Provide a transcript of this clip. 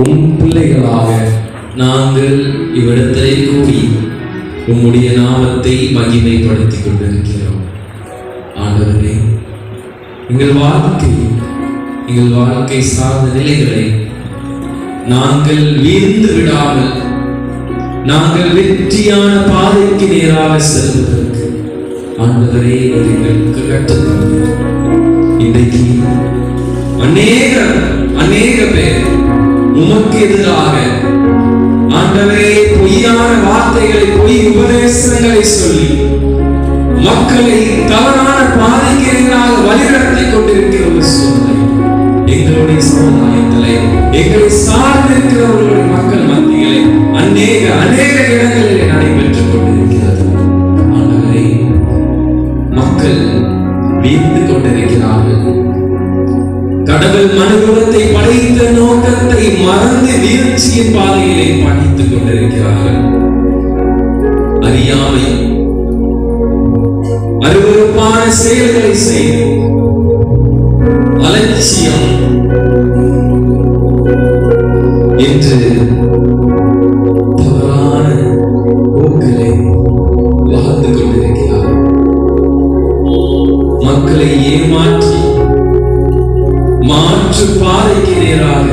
உம் பிள்ளைகளாக நாங்கள் இவ்விடத்திலே கூடி உம்முடைய நாமத்தை மகிமைப்படுத்திக் கொண்டிருக்கிறோம். ஆண்டவரே, எங்கள் வாழ்க்கை சார்ந்த நிலைகளை நாங்கள் வீழ்ந்து விடாமல் நாங்கள் வெற்றியான பாதைக்கு நேராக செல்வதற்கு ஆண்டவரே எங்களுக்கு கற்றுத்தந்தீர். இன்றைக்கு அநேக பேர் உமக்கு எதிராக ஆண்டவரே பொய்யான வார்த்தைகளை, பொய் உபதேசங்களை சொல்லி மக்களை தவறான பாதைக்கு எதிராக வழிநடத்திக் கொண்டிருக்கிற ஒரு சூழ்நிலை எங்களுடைய சமுதாயத்திலே, எங்களை சார்ந்திருக்கிறவர்களுடைய மக்கள் மத்தியிலே அநேக இடங்களிலே நடைபெற்றுக் கொண்டிருக்கிறது. ஆண்டவரே, மக்கள் வீழ்ந்து கொண்டிருக்கிறார்கள். கடவுள் மனுகுலத்தை படைத்த நோக்கத்தை மறந்து வீழ்ச்சியின் பாதையிலே பயணித்துக் கொண்டிருக்கிறார்கள். அறியாமை, அருவருப்பான செயல்களை செய்து அலட்சியம் என்று தவறான போக்களை வாழ்ந்து கொண்டிருக்கிறார்கள். மக்களை ஏமாற்றி மாற்று பாதைக்கு நேராக